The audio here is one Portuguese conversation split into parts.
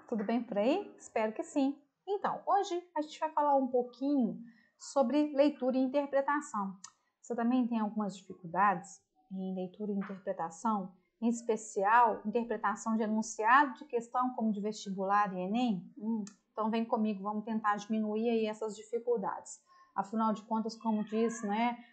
tudo bem por aí? Espero que sim. Então, hoje a gente vai falar um pouquinho sobre leitura e interpretação. Você também tem algumas dificuldades em leitura e interpretação, em especial interpretação de enunciado de questão como de vestibular e Enem? Então vem comigo, vamos tentar diminuir aí essas dificuldades. Afinal de contas, como diz,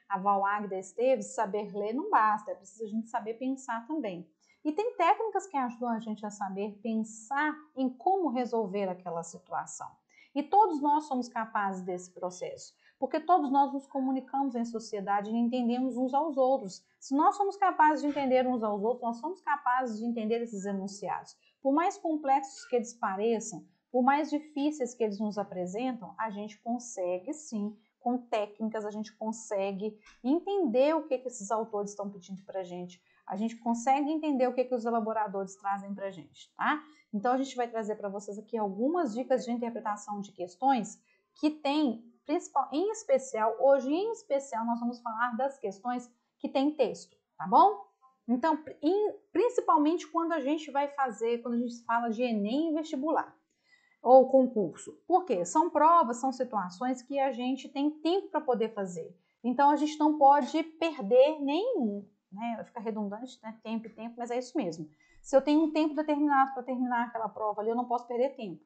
a Val Águeda Esteves, saber ler não basta, é preciso a gente saber pensar também. E tem técnicas que ajudam a gente a saber pensar em como resolver aquela situação. E todos nós somos capazes desse processo, porque todos nós nos comunicamos em sociedade e entendemos uns aos outros. Se nós somos capazes de entender uns aos outros, nós somos capazes de entender esses enunciados. Por mais complexos que eles pareçam, por mais difíceis que eles nos apresentam, a gente consegue sim, com técnicas, a gente consegue entender o que esses autores estão pedindo para a gente consegue entender o que os elaboradores trazem para a gente, tá? Então, a gente vai trazer para vocês aqui algumas dicas de interpretação de questões que tem, em especial, hoje em especial, nós vamos falar das questões que tem texto, tá bom? Então, principalmente quando a gente vai fazer, quando a gente fala de Enem e vestibular, ou concurso. Por quê? São provas, são situações que a gente tem tempo para poder fazer. Então, a gente não pode perder nenhum, vai ficar redundante, tempo e tempo, mas é isso mesmo. Se eu tenho um tempo determinado para terminar aquela prova ali, eu não posso perder tempo,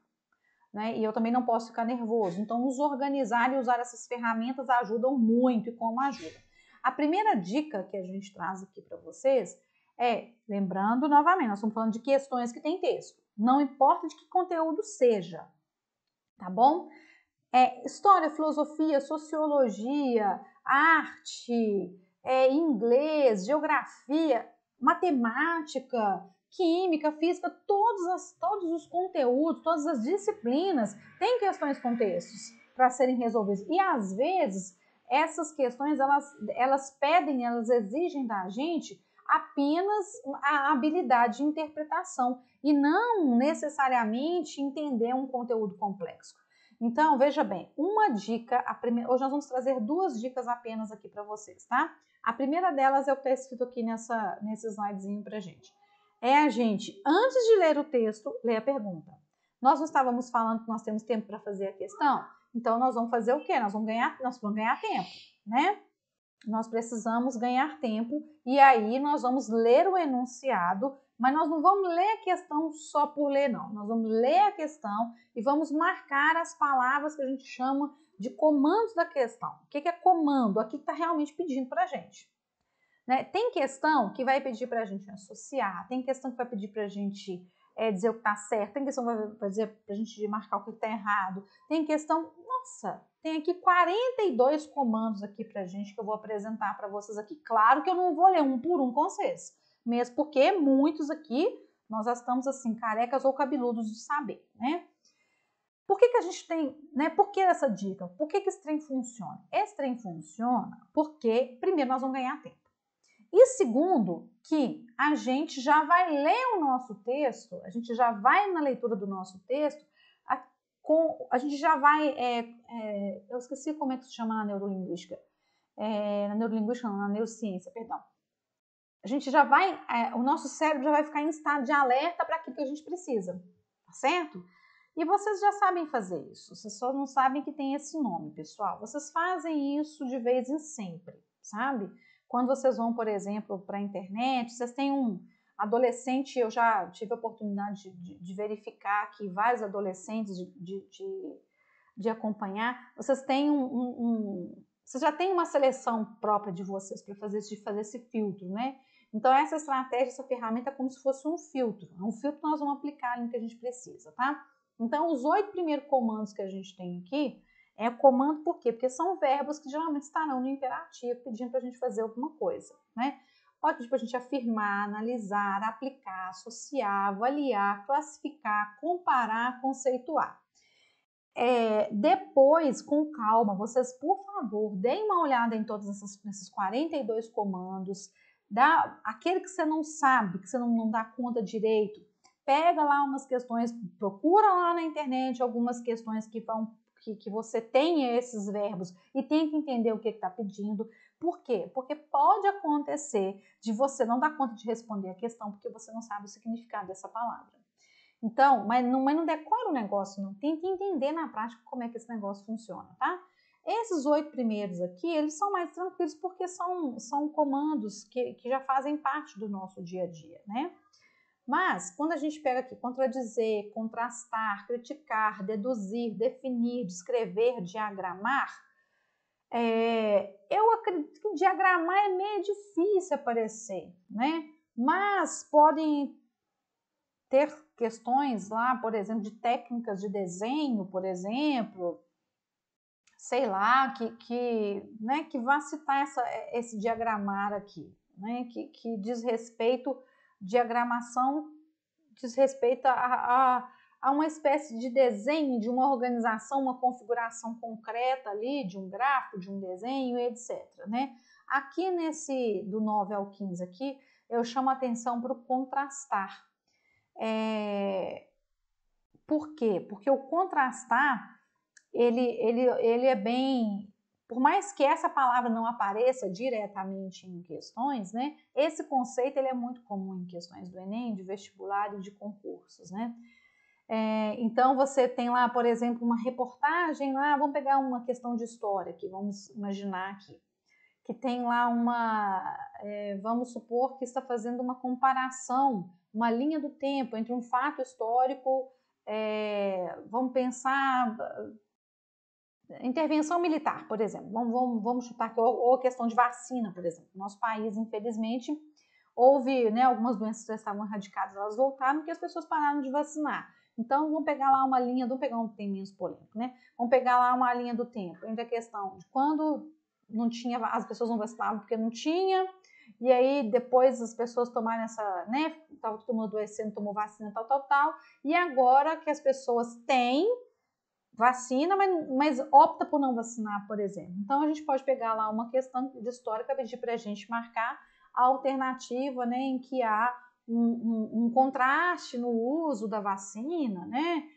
e eu também não posso ficar nervoso. Então, nos organizar e usar essas ferramentas ajudam muito, e como ajuda. A primeira dica que a gente traz aqui para vocês é, lembrando novamente, nós estamos falando de questões que tem texto, não importa de que conteúdo seja, tá bom? História, filosofia, sociologia, arte, inglês, geografia, matemática, química, física, todos os conteúdos, todas as disciplinas têm questões com textos para serem resolvidas. E às vezes essas questões elas pedem, elas exigem da gente apenas a habilidade de interpretação e não necessariamente entender um conteúdo complexo. Então, veja bem, uma dica, hoje nós vamos trazer duas dicas apenas aqui para vocês, tá? A primeira delas é o que está escrito aqui nesse slidezinho pra gente. É a gente, antes de ler o texto, ler a pergunta. Nós não estávamos falando que nós temos tempo para fazer a questão? Então, nós vamos fazer o quê? Nós vamos ganhar tempo, né? Nós precisamos ganhar tempo e aí nós vamos ler o enunciado, mas nós não vamos ler a questão só por ler, não. Nós vamos ler a questão e vamos marcar as palavras que a gente chama de comandos da questão. O que é comando? Aqui está realmente pedindo para a gente. Tem questão que vai pedir para a gente associar, tem questão que vai pedir para a gente dizer o que está certo, tem questão que vai dizer para a gente marcar o que está errado, tem questão, nossa, tem aqui 42 comandos aqui para a gente que eu vou apresentar para vocês aqui. Claro que eu não vou ler um por um com vocês, mesmo porque muitos aqui nós já estamos assim, carecas ou cabeludos de saber, Por que a gente tem, por que essa dica? Por que esse trem funciona? Esse trem funciona porque, primeiro, nós vamos ganhar tempo. E segundo, que a gente já vai ler o nosso texto, a gente já vai na leitura do nosso texto, a gente já vai, eu esqueci como é que se chama na neurolinguística, na neurociência, perdão. A gente já vai, o nosso cérebro já vai ficar em estado de alerta para aquilo que a gente precisa, tá certo? E vocês já sabem fazer isso, vocês só não sabem que tem esse nome, pessoal. Vocês fazem isso de vez em sempre, sabe? Quando vocês vão, por exemplo, para a internet, vocês têm um adolescente, eu já tive a oportunidade de verificar que vários adolescentes de acompanhar, vocês têm vocês já têm uma seleção própria de vocês para fazer esse filtro, Então, essa estratégia, essa ferramenta é como se fosse um filtro. É um filtro que nós vamos aplicar no que a gente precisa, tá? Então, os 8 primeiros comandos que a gente tem aqui, comando por quê? Porque são verbos que geralmente estarão no imperativo pedindo para a gente fazer alguma coisa, Pode pedir para a gente afirmar, analisar, aplicar, associar, avaliar, classificar, comparar, conceituar. Depois, com calma, vocês, por favor, deem uma olhada em todos esses 42 comandos, aquele que você não sabe, que você não dá conta direito, pega lá umas questões, procura lá na internet algumas questões que você tenha esses verbos e tem que entender o que está pedindo. Por quê? Porque pode acontecer de você não dar conta de responder a questão porque você não sabe o significado dessa palavra. Então, mas não decora o negócio, não. Tenta entender na prática como é que esse negócio funciona, tá? Esses 8 primeiros aqui, eles são mais tranquilos porque são comandos que já fazem parte do nosso dia a dia, né? Mas, quando a gente pega aqui contradizer, contrastar, criticar, deduzir, definir, descrever, diagramar, eu acredito que diagramar é meio difícil aparecer, né? Mas podem ter questões lá, por exemplo, de técnicas de desenho, por exemplo, sei lá, que vá citar esse diagramar aqui, né? Que diz respeito, diagramação diz respeito a uma espécie de desenho, de uma organização, uma configuração concreta ali, de um gráfico, de um desenho, etc. Né? Aqui do 9 ao 15 aqui, eu chamo a atenção para o contrastar. Por quê? Porque o contrastar, ele é bem... Por mais que essa palavra não apareça diretamente em questões, né? Esse conceito ele é muito comum em questões do Enem, de vestibular e de concursos, né? Então, você tem lá, por exemplo, uma reportagem lá, vamos pegar uma questão de história aqui, vamos imaginar aqui, que tem lá vamos supor que está fazendo uma comparação, uma linha do tempo entre um fato histórico, vamos pensar, intervenção militar, por exemplo, vamos chutar aqui, ou a questão de vacina, por exemplo. Nosso país, infelizmente, houve, né, algumas doenças já estavam erradicadas, elas voltaram porque as pessoas pararam de vacinar. Então, vamos pegar lá uma linha, vamos pegar um que tem menos polêmico, né? Vamos pegar lá uma linha do tempo, entre a questão de quando não tinha, as pessoas não vacinavam porque não tinha, e aí depois as pessoas tomaram essa, né, estava todo mundo adoecendo, tomou vacina, tal, e agora que as pessoas têm vacina, mas opta por não vacinar, por exemplo. Então, a gente pode pegar lá uma questão de histórica, pedir para a gente marcar a alternativa, né, em que há um contraste no uso da vacina, né,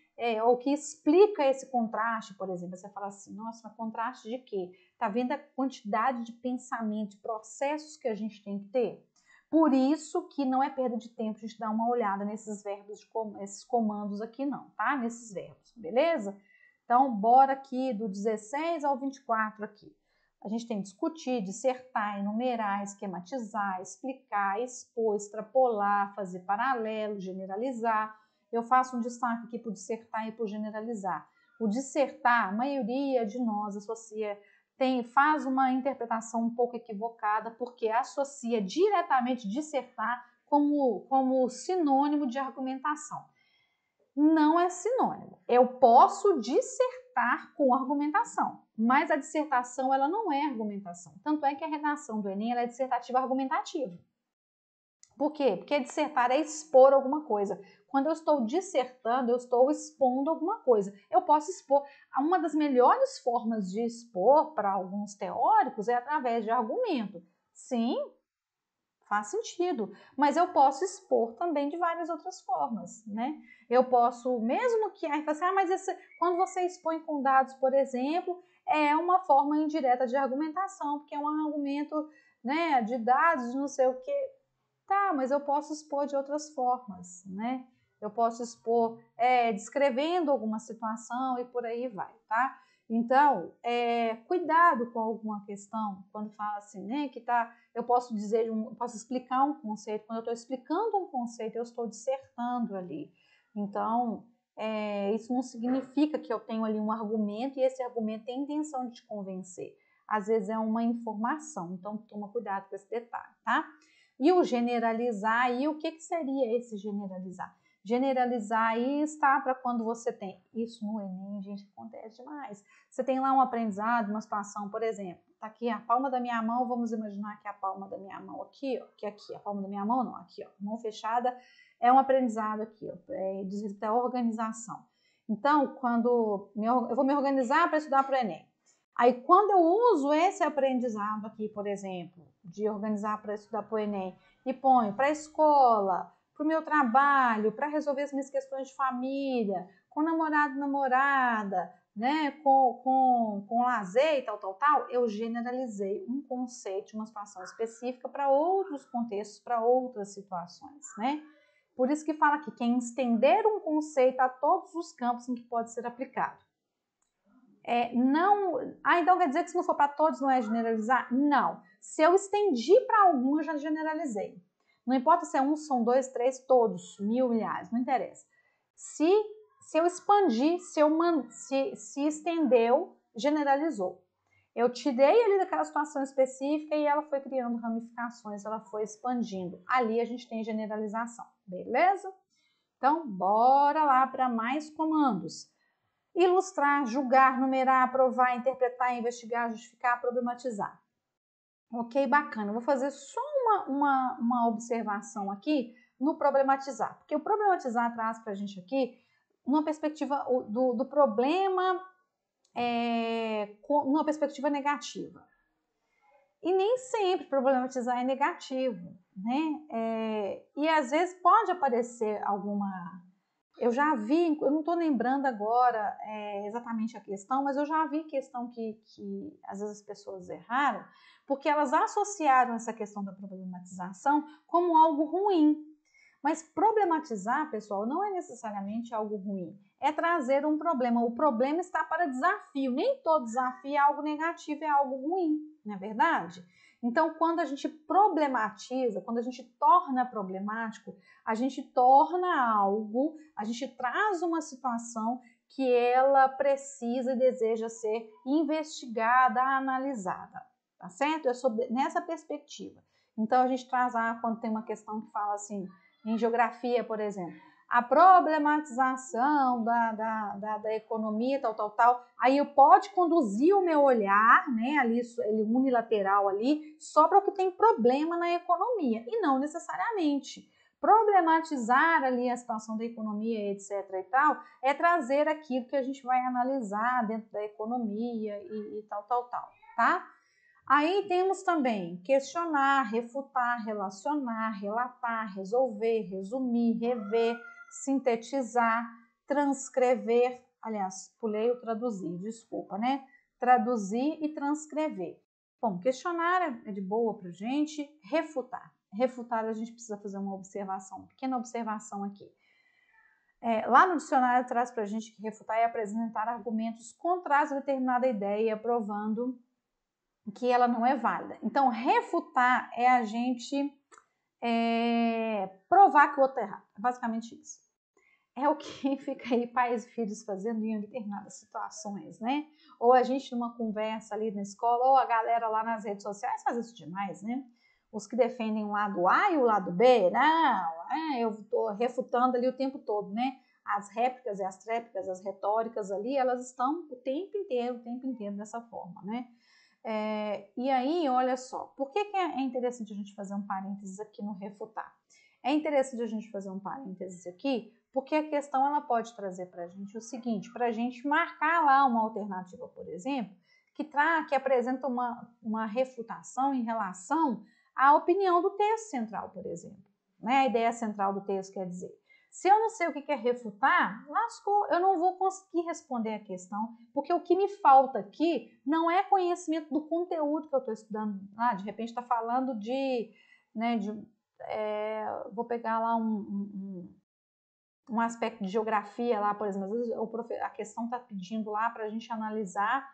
ou que explica esse contraste, por exemplo. Você fala assim, nossa, contraste de quê? Tá vendo a quantidade de pensamento, de processos que a gente tem que ter? Por isso que não é perda de tempo a gente dar uma olhada nesses verbos, esses comandos aqui não, tá? Nesses verbos, beleza? Então, bora aqui do 16 ao 24 aqui. A gente tem discutir, dissertar, enumerar, esquematizar, explicar, expor, extrapolar, fazer paralelo, generalizar. Eu faço um destaque aqui para o dissertar e para o generalizar. O dissertar, a maioria de nós associa, faz uma interpretação um pouco equivocada, porque associa diretamente dissertar como sinônimo de argumentação. Não é sinônimo. Eu posso dissertar com argumentação, mas a dissertação ela não é argumentação. Tanto é que a redação do Enem ela é dissertativa argumentativa. Por quê? Porque dissertar é expor alguma coisa. Quando eu estou dissertando, eu estou expondo alguma coisa. Eu posso expor. Uma das melhores formas de expor para alguns teóricos é através de argumento. Sim, faz sentido, mas eu posso expor também de várias outras formas, né? Eu posso, mesmo que aí você, mas quando você expõe com dados, por exemplo, é uma forma indireta de argumentação, porque é um argumento, né, de dados, não sei o que. Tá, mas eu posso expor de outras formas, né? Eu posso expor descrevendo alguma situação e por aí vai, tá? Então, cuidado com alguma questão, quando fala assim, né, eu posso posso explicar um conceito, quando eu estou explicando um conceito, eu estou dissertando ali. Então, isso não significa que eu tenho ali um argumento e esse argumento tem intenção de te convencer. Às vezes é uma informação, então toma cuidado com esse detalhe, tá? E o generalizar, e o que seria esse generalizar? Generalizar aí está para quando você tem, isso no Enem, gente, acontece demais. Você tem lá um aprendizado, uma situação, por exemplo, tá aqui a palma da minha mão, vamos imaginar que a palma da minha mão aqui, ó, que aqui, a palma da minha mão não, aqui, ó, mão fechada, é um aprendizado aqui, ó, diz respeito à organização. Então, eu vou me organizar para estudar para o Enem. Aí, quando eu uso esse aprendizado aqui, por exemplo, de organizar para estudar para o Enem, e ponho para a escola, para o meu trabalho, para resolver as minhas questões de família, com namorado, namorada, né, com lazer e tal, eu generalizei um conceito, uma situação específica para outros contextos, para outras situações, né? Por isso que fala aqui, que é estender um conceito a todos os campos em que pode ser aplicado. Então quer dizer que se não for para todos não é generalizar? Não. Se eu estendi para algum, eu já generalizei. Não importa se é um, são dois, três, todos, mil, milhares, não interessa. Se eu expandi, se estendeu, generalizou. Eu tirei ali daquela situação específica e ela foi criando ramificações, ela foi expandindo. Ali a gente tem generalização, beleza? Então, bora lá para mais comandos. Ilustrar, julgar, numerar, provar, interpretar, investigar, justificar, problematizar. Ok, bacana. Eu vou fazer só uma observação aqui no problematizar, porque o problematizar traz para a gente aqui uma perspectiva do problema, numa perspectiva negativa. E nem sempre problematizar é negativo, né? E às vezes pode aparecer alguma... Eu já vi, eu não estou lembrando agora exatamente a questão, mas eu já vi questão que às vezes as pessoas erraram, porque elas associaram essa questão da problematização como algo ruim. Mas problematizar, pessoal, não é necessariamente algo ruim. É trazer um problema. O problema está para desafio. Nem todo desafio é algo negativo, é algo ruim, não é verdade? Então, quando a gente problematiza, quando a gente torna problemático, a gente torna algo, a gente traz uma situação que ela precisa e deseja ser investigada, analisada, tá certo? É nessa perspectiva. Então, a gente traz quando tem uma questão que fala assim, em geografia, por exemplo, a problematização da economia, tal, aí pode conduzir o meu olhar, né, ali, ele unilateral ali, só para o que tem problema na economia, e não necessariamente. Problematizar ali a situação da economia, etc. e tal, é trazer aquilo que a gente vai analisar dentro da economia e tal, tá? Aí temos também questionar, refutar, relacionar, relatar, resolver, resumir, rever, sintetizar, transcrever, aliás, pulei o traduzir, desculpa, né? Traduzir e transcrever. Bom, questionar é de boa pra gente, refutar. Refutar a gente precisa fazer uma observação, uma pequena observação aqui. Lá no dicionário traz pra gente que refutar é apresentar argumentos contrários a determinada ideia, provando que ela não é válida. Então, refutar é a gente provar que o outro é errado. É basicamente isso. É o que fica aí pais e filhos fazendo em determinadas situações, né? Ou a gente numa conversa ali na escola, ou a galera lá nas redes sociais faz isso demais, né? Os que defendem o lado A e o lado B, não, eu estou refutando ali o tempo todo, né? As réplicas e as tréplicas, as retóricas ali, elas estão o tempo inteiro dessa forma, né? E aí, olha só, por que é interessante a gente fazer um parênteses aqui no refutar? É interessante a gente fazer um parênteses aqui, porque a questão ela pode trazer para a gente o seguinte, para a gente marcar lá uma alternativa, por exemplo, que apresenta uma refutação em relação à opinião do texto central, por exemplo. Né? A ideia central do texto quer dizer, se eu não sei o que é refutar, lascou, eu não vou conseguir responder a questão, porque o que me falta aqui não é conhecimento do conteúdo que eu estou estudando. De repente está falando vou pegar lá um aspecto de geografia lá, por exemplo, às vezes a questão está pedindo lá para a gente analisar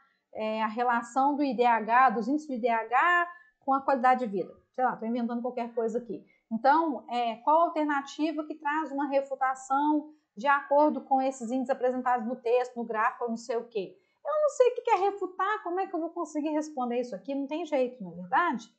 a relação do IDH, dos índices do IDH com a qualidade de vida. Sei lá, estou inventando qualquer coisa aqui. Então, qual a alternativa que traz uma refutação de acordo com esses índices apresentados no texto, no gráfico, não sei o quê? Eu não sei o que é refutar, como é que eu vou conseguir responder isso aqui? Não tem jeito, não é verdade?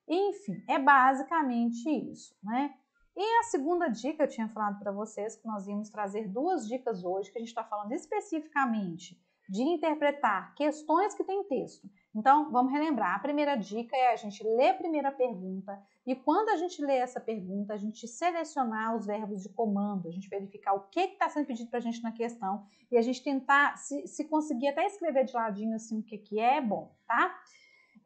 Enfim, é basicamente isso, né? E a segunda dica, eu tinha falado para vocês que nós íamos trazer duas dicas hoje, que a gente está falando especificamente de interpretar questões que tem texto. Então, vamos relembrar. A primeira dica é a gente ler a primeira pergunta e quando a gente lê essa pergunta, a gente selecionar os verbos de comando, a gente verificar o que está sendo pedido para a gente na questão e a gente tentar, se conseguir até escrever de ladinho assim o que é bom, tá?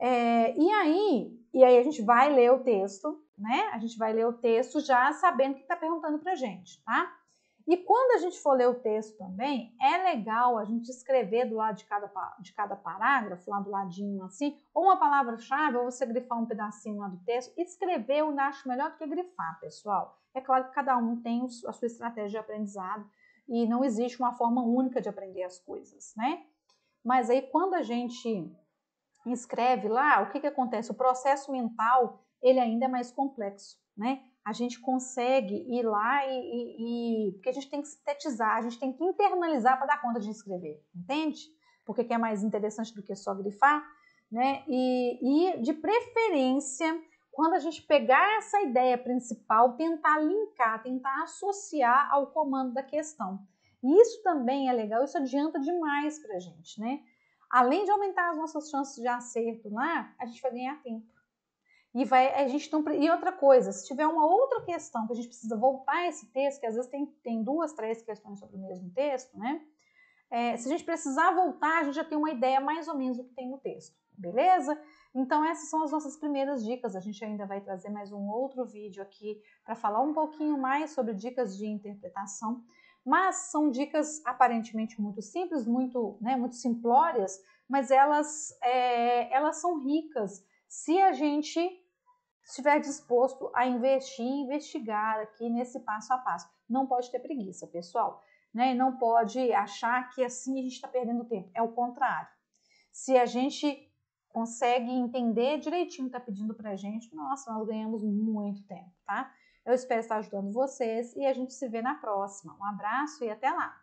E aí a gente vai ler o texto, né? A gente vai ler o texto já sabendo o que está perguntando para a gente, tá? E quando a gente for ler o texto também, é legal a gente escrever do lado de cada parágrafo, lá do ladinho assim, ou uma palavra-chave, ou você grifar um pedacinho lá do texto. Escrever eu acho melhor do que grifar, pessoal. É claro que cada um tem a sua estratégia de aprendizado e não existe uma forma única de aprender as coisas, né? Mas aí quando a gente escreve lá, o que que acontece? O processo mental, ele ainda é mais complexo, né? A gente consegue ir lá porque a gente tem que sintetizar, a gente tem que internalizar para dar conta de escrever, entende? Porque que é mais interessante do que só grifar, né? E de preferência, quando a gente pegar essa ideia principal, tentar linkar, tentar associar ao comando da questão. E isso também é legal, isso adianta demais para a gente, né? Além de aumentar as nossas chances de acerto lá, a gente vai ganhar tempo. E outra coisa, se tiver uma outra questão que a gente precisa voltar esse texto, que às vezes tem 2, 3 questões sobre o mesmo texto, né? Se a gente precisar voltar, a gente já tem uma ideia mais ou menos do que tem no texto, beleza? Então essas são as nossas primeiras dicas. A gente ainda vai trazer mais um outro vídeo aqui para falar um pouquinho mais sobre dicas de interpretação, mas são dicas aparentemente muito simples, muito simplórias, mas elas são ricas se a gente estiver disposto a investir e investigar aqui nesse passo a passo. Não pode ter preguiça, pessoal, né? Não pode achar que assim a gente está perdendo tempo. É o contrário. Se a gente consegue entender direitinho o que está pedindo para a gente, nossa, nós ganhamos muito tempo, tá? Eu espero estar ajudando vocês e a gente se vê na próxima. Um abraço e até lá!